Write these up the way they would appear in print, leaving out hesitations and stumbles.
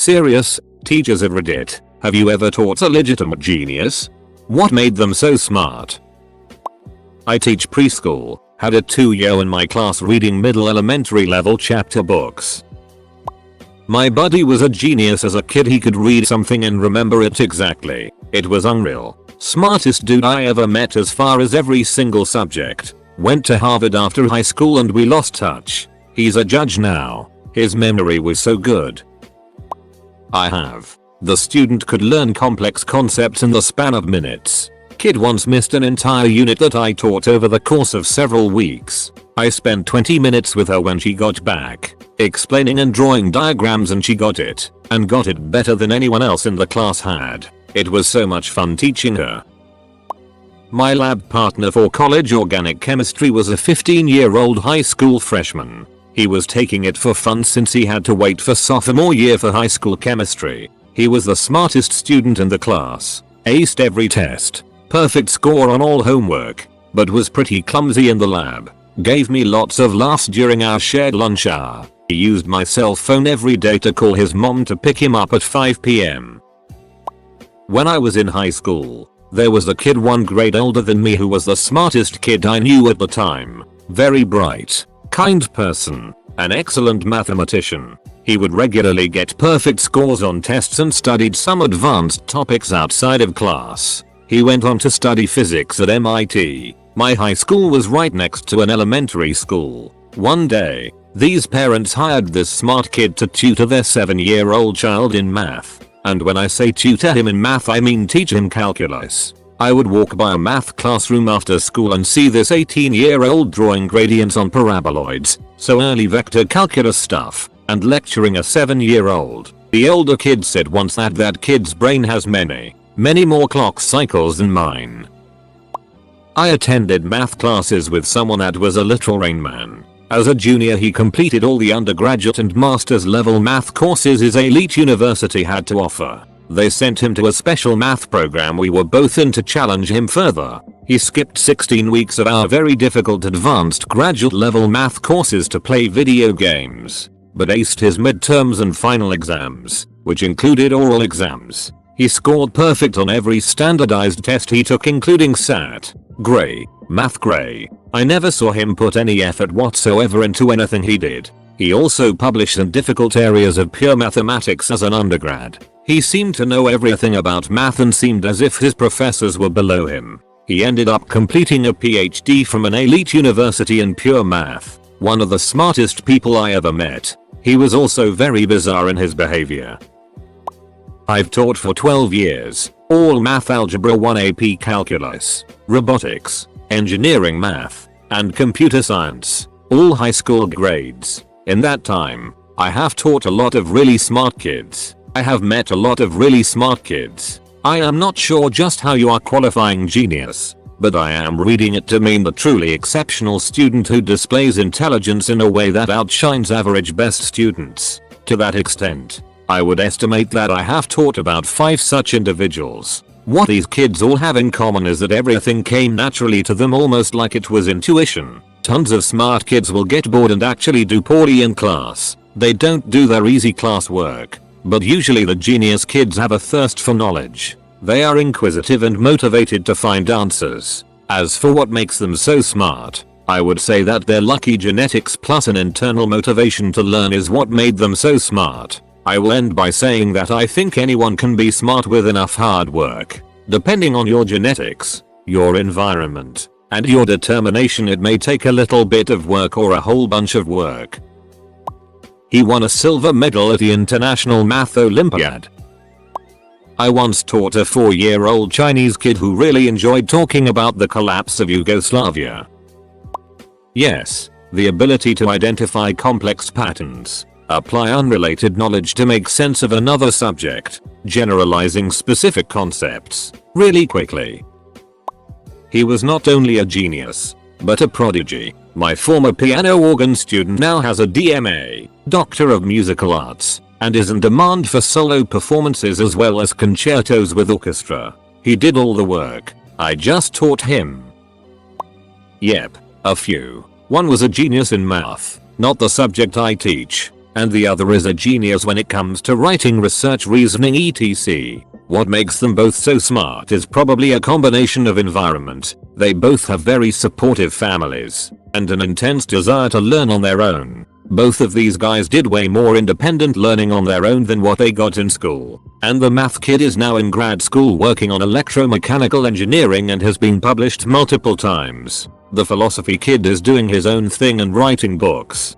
serious, teachers of Reddit, have you ever taught a legitimate genius? What made them so smart? I teach preschool, had a 2-year in my class reading middle elementary level chapter books. My buddy was a genius as a kid. He could read something and remember it exactly. It was unreal. Smartest dude I ever met as far as every single subject. Went to Harvard after high school and we lost touch. He's a judge now. His memory was so good. I have. The student could learn complex concepts in the span of minutes. Kid once missed an entire unit that I taught over the course of several weeks. I spent 20 minutes with her when she got back, explaining and drawing diagrams, and she got it, and got it better than anyone else in the class had. It was so much fun teaching her. My lab partner for college organic chemistry was a 15-year-old high school freshman. He was taking it for fun since he had to wait for sophomore year for high school chemistry. He was the smartest student in the class, aced every test, perfect score on all homework, but was pretty clumsy in the lab. Gave me lots of laughs during our shared lunch hour. He used my cell phone every day to call his mom to pick him up at 5 p.m. When I was in high school, there was a kid 1 grade older than me who was the smartest kid I knew at the time. Very bright, kind person, an excellent mathematician. He would regularly get perfect scores on tests and studied some advanced topics outside of class. He went on to study physics at MIT. My high school was right next to an elementary school. One day, these parents hired this smart kid to tutor their 7-year-old child in math. And when I say tutor him in math, I mean teach him calculus. I would walk by a math classroom after school and see this 18-year-old drawing gradients on paraboloids, so early vector calculus stuff, and lecturing a 7-year-old. The older kid said once that that kid's brain has many more clock cycles than mine. I attended math classes with someone that was a literal Rain Man. As a junior, he completed all the undergraduate and master's level math courses his elite university had to offer. They sent him to a special math program we were both in to challenge him further. He skipped 16 weeks of our very difficult advanced graduate level math courses to play video games, but aced his midterms and final exams, which included oral exams. He scored perfect on every standardized test he took, including SAT, Gray, Math Gray. I never saw him put any effort whatsoever into anything he did. He also published in difficult areas of pure mathematics as an undergrad. He seemed to know everything about math and seemed as if his professors were below him. He ended up completing a PhD from an elite university in pure math. One of the smartest people I ever met. He was also very bizarre in his behavior. I've taught for 12 years, all math, algebra 1 AP calculus, robotics, engineering math, and computer science, all high school grades. In that time, I have taught a lot of really smart kids. I have met a lot of really smart kids. I am not sure just how you are qualifying genius, but I am reading it to mean the truly exceptional student who displays intelligence in a way that outshines average best students. To that extent, I would estimate that I have taught about 5 such individuals. What these kids all have in common is that everything came naturally to them, almost like it was intuition. Tons of smart kids will get bored and actually do poorly in class. They don't do their easy class work. But usually the genius kids have a thirst for knowledge. They are inquisitive and motivated to find answers. As for what makes them so smart, I would say that their lucky genetics plus an internal motivation to learn is what made them so smart. I will end by saying that I think anyone can be smart with enough hard work. Depending on your genetics, your environment, and your determination, it may take a little bit of work or a whole bunch of work. He won a silver medal at the International Math Olympiad. I once taught a 4-year-old Chinese kid who really enjoyed talking about the collapse of Yugoslavia. Yes, the ability to identify complex patterns, apply unrelated knowledge to make sense of another subject, generalizing specific concepts really quickly. He was not only a genius, but a prodigy. My former piano organ student now has a DMA, Doctor of Musical Arts, and is in demand for solo performances as well as concertos with orchestra. He did all the work. I just taught him. Yep, a few. One was a genius in math, not the subject I teach. and the other is a genius when it comes to writing, research, reasoning, etc. What makes them both so smart is probably a combination of environment. They both have very supportive families and an intense desire to learn on their own. Both of these guys did way more independent learning on their own than what they got in school. And the math kid is now in grad school working on electromechanical engineering and has been published multiple times. The philosophy kid is doing his own thing and writing books.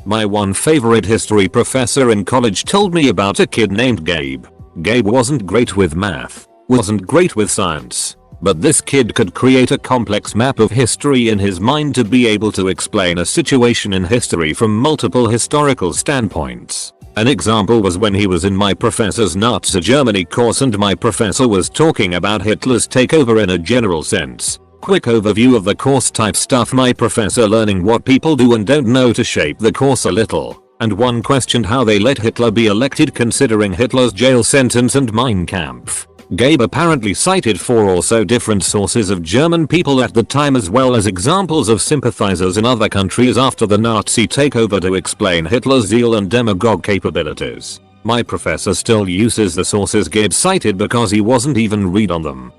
My one favorite history professor in college told me about a kid named Gabe. Gabe wasn't great with math, wasn't great with science, but this kid could create a complex map of history in his mind to be able to explain a situation in history from multiple historical standpoints. An example was when he was in my professor's Nazi Germany course and my professor was talking about Hitler's takeover in a general sense. Quick overview of the course type stuff, my professor learning what people do and don't know to shape the course a little. And one questioned how they let Hitler be elected considering Hitler's jail sentence and Mein Kampf. Gabe apparently cited 4 or so different sources of German people at the time as well as examples of sympathizers in other countries after the Nazi takeover to explain Hitler's zeal and demagogue capabilities. My professor still uses the sources Gabe cited because he wasn't even read on them.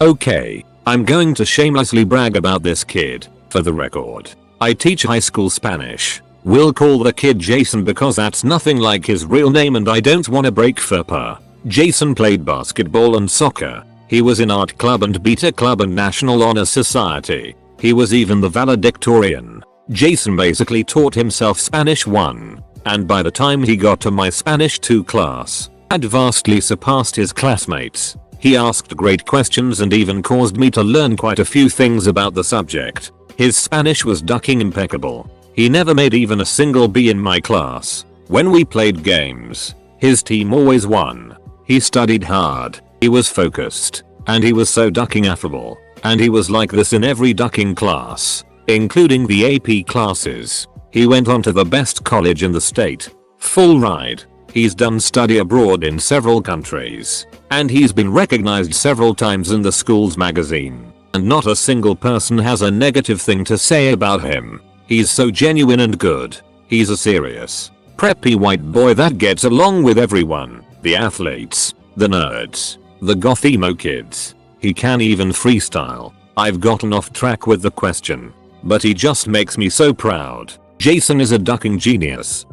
Okay, I'm going to shamelessly brag about this kid. For the record, I teach high school Spanish. We'll call the kid Jason because that's nothing like his real name and I don't wanna break FERPA. Jason played basketball and soccer. He was in art club and beta club and National Honor Society. He was even the valedictorian. Jason basically taught himself Spanish 1, and by the time he got to my Spanish 2 class, had vastly surpassed his classmates. He asked great questions and even caused me to learn quite a few things about the subject. His Spanish was ducking impeccable. He never made even a single B in my class. When we played games, his team always won. He studied hard, he was focused, and he was so ducking affable. And he was like this in every ducking class, including the AP classes. He went on to the best college in the state. Full ride. He's done study abroad in several countries. And he's been recognized several times in the school's magazine. And not a single person has a negative thing to say about him. He's so genuine and good. He's a serious, preppy white boy that gets along with everyone. The athletes, the nerds, the goth emo kids. He can even freestyle. I've gotten off track with the question, but he just makes me so proud. Jason is a ducking genius.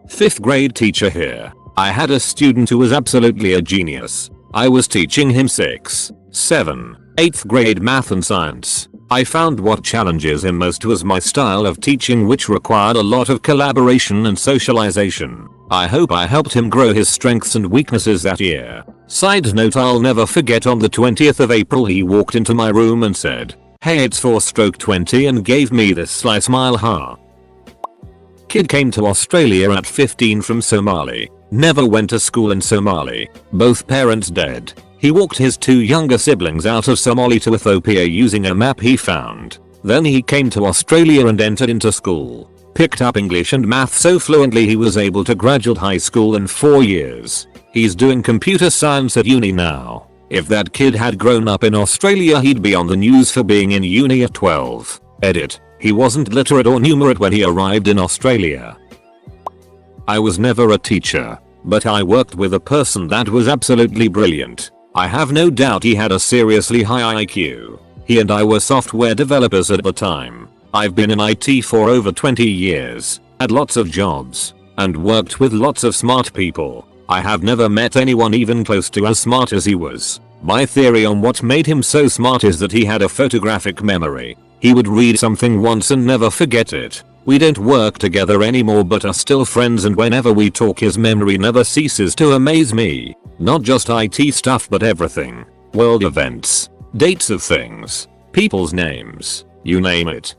5th grade teacher here. I had a student who was absolutely a genius. I was teaching him 6, 7, 8th grade math and science. I found what challenges him most was my style of teaching, which required a lot of collaboration and socialization. I hope I helped him grow his strengths and weaknesses that year. Side note, I'll never forget on the 20th of April he walked into my room and said, "Hey, it's 4/20" and gave me this sly smile, ha. Kid came to Australia at 15 from Somali. Never went to school in Somali. Both parents dead. He walked his 2 younger siblings out of Somali to Ethiopia using a map he found. Then he came to Australia and entered into school. Picked up English and math so fluently he was able to graduate high school in 4 years. He's doing computer science at uni now. If that kid had grown up in Australia, he'd be on the news for being in uni at 12. Edit. He wasn't literate or numerate when he arrived in Australia. I was never a teacher, but I worked with a person that was absolutely brilliant. I have no doubt he had a seriously high IQ. He and I were software developers at the time. I've been in IT for over 20 years, had lots of jobs, and worked with lots of smart people. I have never met anyone even close to as smart as he was. My theory on what made him so smart is that he had a photographic memory. He would read something once and never forget it. We don't work together anymore but are still friends, and whenever we talk his memory never ceases to amaze me. Not just IT stuff but everything. World events, dates of things, people's names, you name it.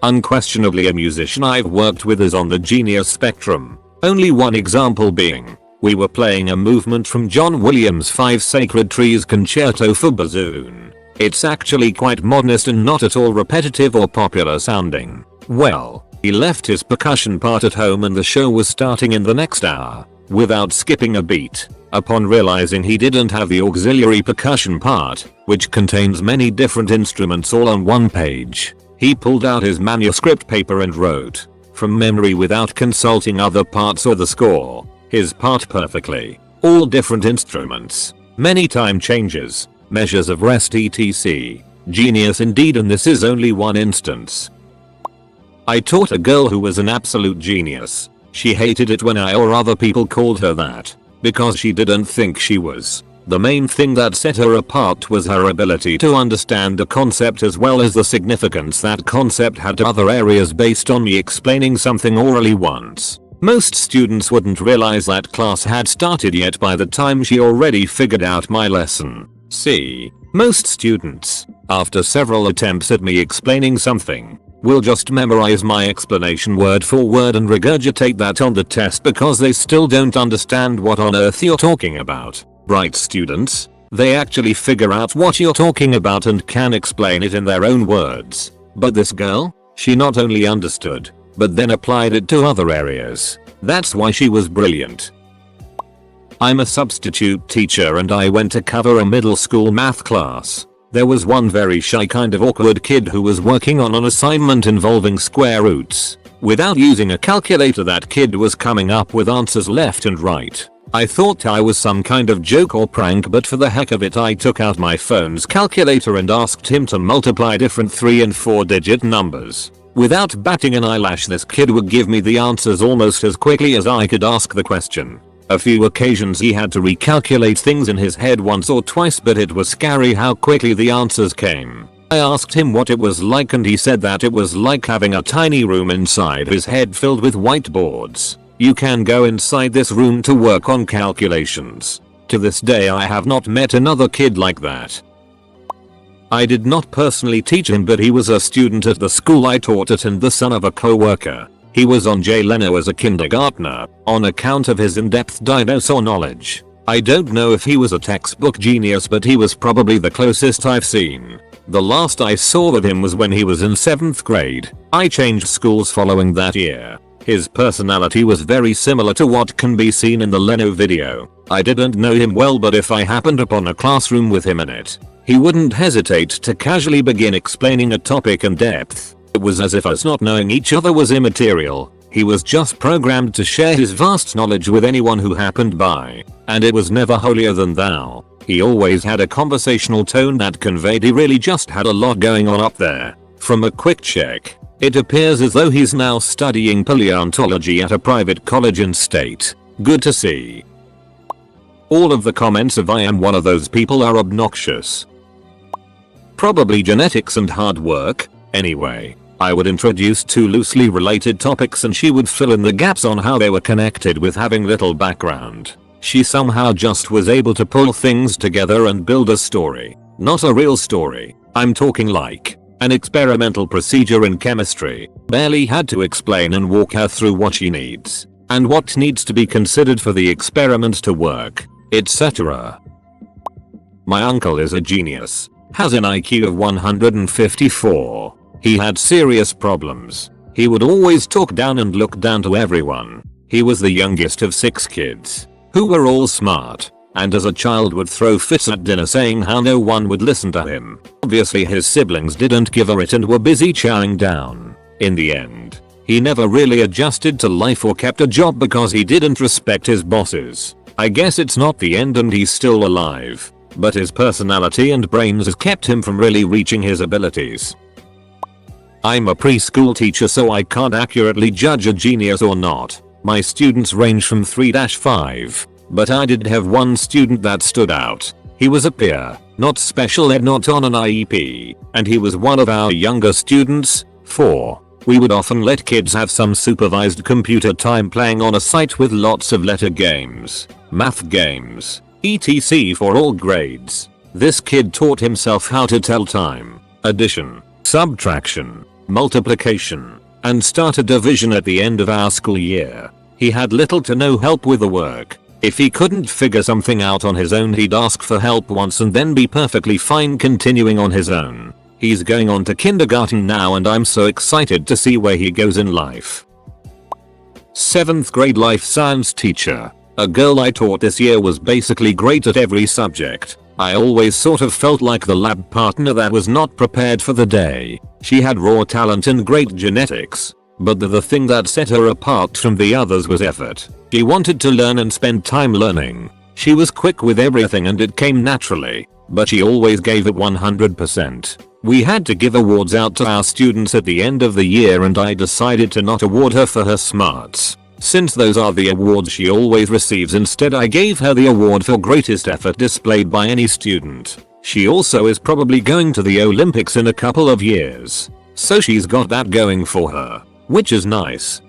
Unquestionably a musician I've worked with is on the genius spectrum. Only one example being, we were playing a movement from John Williams' 5 Sacred Trees Concerto for Bassoon. It's actually quite modernist and not at all repetitive or popular sounding. Well, he left his percussion part at home and the show was starting in the next hour, without skipping a beat. Upon realizing he didn't have the auxiliary percussion part, which contains many different instruments all on one page, He pulled out his manuscript paper and wrote, from memory without consulting other parts or the score, his part perfectly. All different instruments, many time changes, measures of rest etc. Genius indeed, and this is only one instance. I taught a girl who was an absolute genius. She hated it when I or other people called her that, because she didn't think she was. The main thing that set her apart was her ability to understand a concept as well as the significance that concept had to other areas based on me explaining something orally once. Most students wouldn't realize that class had started yet by the time she already figured out my lesson. See, most students, after several attempts at me explaining something, will just memorize my explanation word for word and regurgitate that on the test because they still don't understand what on earth you're talking about. Bright students, they actually figure out what you're talking about and can explain it in their own words. But this girl, she not only understood, but then applied it to other areas. That's why she was brilliant. I'm a substitute teacher and I went to cover a middle school math class. There was one very shy kind of awkward kid who was working on an assignment involving square roots. Without using a calculator, that kid was coming up with answers left and right. I thought I was some kind of joke or prank, but for the heck of it I took out my phone's calculator and asked him to multiply different 3 and 4 digit numbers. Without batting an eyelash, this kid would give me the answers almost as quickly as I could ask the question. A few occasions he had to recalculate things in his head once or twice, but it was scary how quickly the answers came. I asked him what it was like and he said that it was like having a tiny room inside his head filled with whiteboards. You can go inside this room to work on calculations. To this day I have not met another kid like that. I did not personally teach him, but he was a student at the school I taught at and the son of a co-worker. He was on Jay Leno as a kindergartner, on account of his in-depth dinosaur knowledge. I don't know if he was a textbook genius, but he was probably the closest I've seen. The last I saw of him was when he was in 7th grade. I changed schools following that year. His personality was very similar to what can be seen in the Leno video. I didn't know him well, but if I happened upon a classroom with him in it, he wouldn't hesitate to casually begin explaining a topic in depth. It was as if us not knowing each other was immaterial. He was just programmed to share his vast knowledge with anyone who happened by, and it was never holier than thou. He always had a conversational tone that conveyed he really just had a lot going on up there. From a quick check, it appears as though he's now studying paleontology at a private college in state. Good to see. All of the comments of "I am one of those people" are obnoxious. Probably genetics and hard work. Anyway, I would introduce 2 loosely related topics and she would fill in the gaps on how they were connected with having little background. She somehow just was able to pull things together and build a story. Not a real story. I'm talking like an experimental procedure in chemistry. Barely had to explain and walk her through what she needs, and what needs to be considered for the experiment to work, etc. My uncle is a genius. Has an IQ of 154. He had serious problems. He would always talk down and look down to everyone. He was the youngest of 6 kids, who were all smart, and as a child would throw fits at dinner saying how no one would listen to him. Obviously his siblings didn't give a it and were busy chowing down. In the end, he never really adjusted to life or kept a job because he didn't respect his bosses. I guess it's not the end and he's still alive, but his personality and brains has kept him from really reaching his abilities. I'm a preschool teacher, so I can't accurately judge a genius or not. My students range from 3-5, but I did have one student that stood out. He was a peer, not special ed, not on an IEP, and he was one of our younger students, 4. We would often let kids have some supervised computer time playing on a site with lots of letter games, math games, etc. for all grades. This kid taught himself how to tell time, addition, subtraction, multiplication, and start a division at the end of our school year. He had little to no help with the work. If he couldn't figure something out on his own, he'd ask for help once and then be perfectly fine continuing on his own. He's going on to kindergarten now and I'm so excited to see where he goes in life. 7th grade life science teacher. A girl I taught this year was basically great at every subject. I always sort of felt like the lab partner that was not prepared for the day. She had raw talent and great genetics, but the thing that set her apart from the others was effort. She wanted to learn and spend time learning. She was quick with everything and it came naturally, but she always gave it 100%. We had to give awards out to our students at the end of the year and I decided to not award her for her smarts, since those are the awards she always receives. Instead I gave her the award for greatest effort displayed by any student. She also is probably going to the Olympics in a couple of years, so she's got that going for her, which is nice.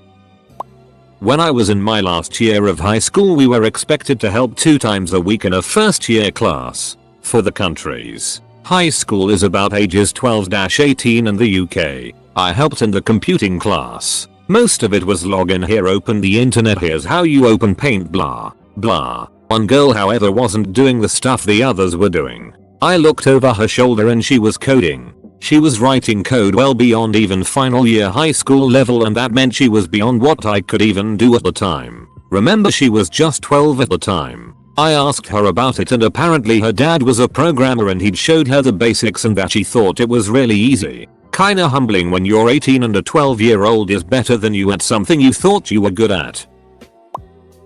When I was in my last year of high school we were expected to help 2 times a week in a first year class. For the countries high school is about ages 12-18 in the UK. I helped in the computing class. Most of it was login here, open the internet, here's how you open paint, blah blah. One girl however wasn't doing the stuff the others were doing. I looked over her shoulder and she was coding. She was writing code well beyond even final year high school level, and that meant she was beyond what I could even do at the time. Remember, she was just 12 at the time. I asked her about it and apparently her dad was a programmer and he'd showed her the basics and that she thought it was really easy. Kinda humbling when you're 18 and a 12-year-old is better than you at something you thought you were good at.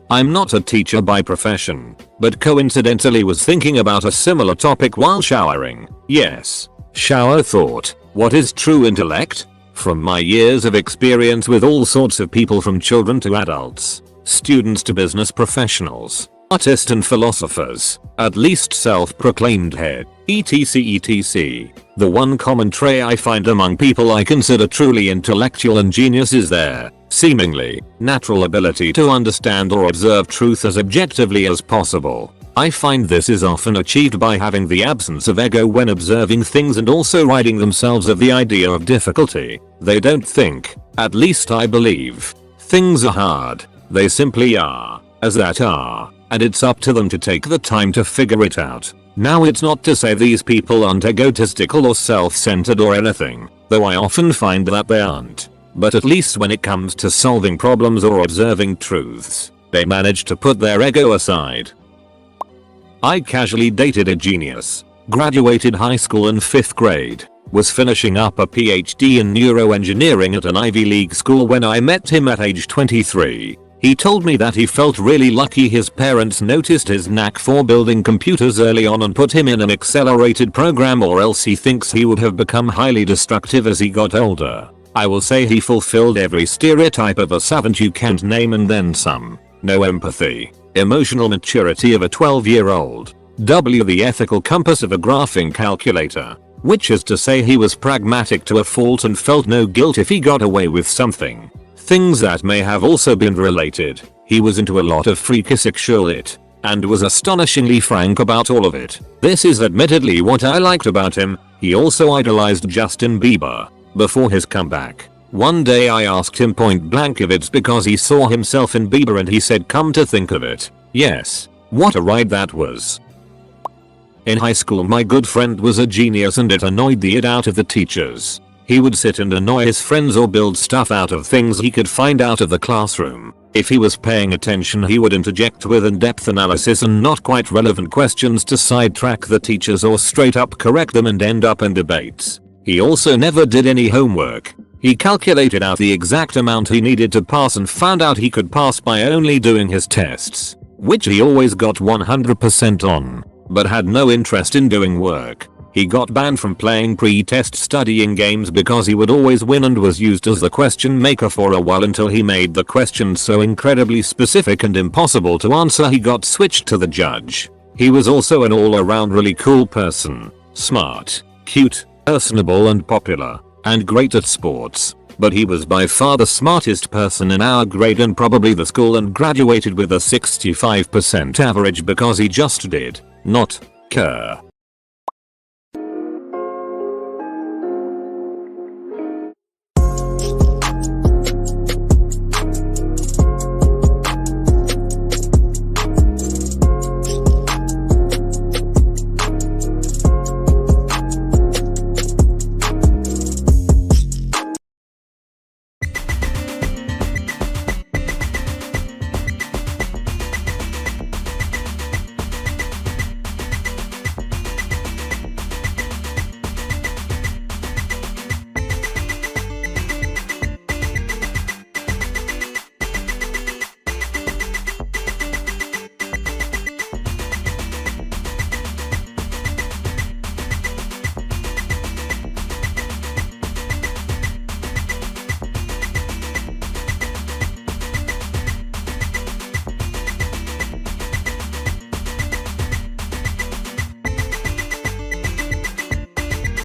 I'm not a teacher by profession, but coincidentally was thinking about a similar topic while showering. Yes. Shower thought. What is true intellect? From my years of experience with all sorts of people from children to adults, students to business professionals, artists and philosophers, at least self-proclaimed head, etc. The one common trait I find among people I consider truly intellectual and genius is their seemingly natural ability to understand or observe truth as objectively as possible. I find this is often achieved by having the absence of ego when observing things and also ridding themselves of the idea of difficulty. They don't think, at least I believe, things are hard. They simply are, as that are, and it's up to them to take the time to figure it out. Now it's not to say these people aren't egotistical or self-centered or anything, though I often find that they aren't. But at least when it comes to solving problems or observing truths, they manage to put their ego aside. I casually dated a genius, graduated high school in 5th grade, was finishing up a PhD in neuroengineering at an Ivy League school when I met him at age 23. He told me that he felt really lucky his parents noticed his knack for building computers early on and put him in an accelerated program, or else he thinks he would have become highly destructive as he got older. I will say he fulfilled every stereotype of a savant you can't name and then some. No empathy, emotional maturity of a 12-year-old. The ethical compass of a graphing calculator. Which is to say he was pragmatic to a fault and felt no guilt if he got away with something. Things that may have also been related. He was into a lot of freaky sexual it, and was astonishingly frank about all of it. This is admittedly what I liked about him. He also idolized Justin Bieber before his comeback. One day I asked him point blank if it's because he saw himself in Bieber, and he said, come to think of it, yes. What a ride that was. In high school my good friend was a genius and it annoyed the out of the teachers. He would sit and annoy his friends or build stuff out of things he could find out of the classroom. If he was paying attention he would interject with in-depth analysis and not quite relevant questions to sidetrack the teachers or straight up correct them and end up in debates. He also never did any homework. He calculated out the exact amount he needed to pass and found out he could pass by only doing his tests, which he always got 100% on, but had no interest in doing work. He got banned from playing pre-test studying games because he would always win and was used as the question maker for a while until he made the questions so incredibly specific and impossible to answer he got switched to the judge. He was also an all-around really cool person, smart, cute, personable and popular, and great at sports, but he was by far the smartest person in our grade and probably the school, and graduated with a 65% average because he just did not care.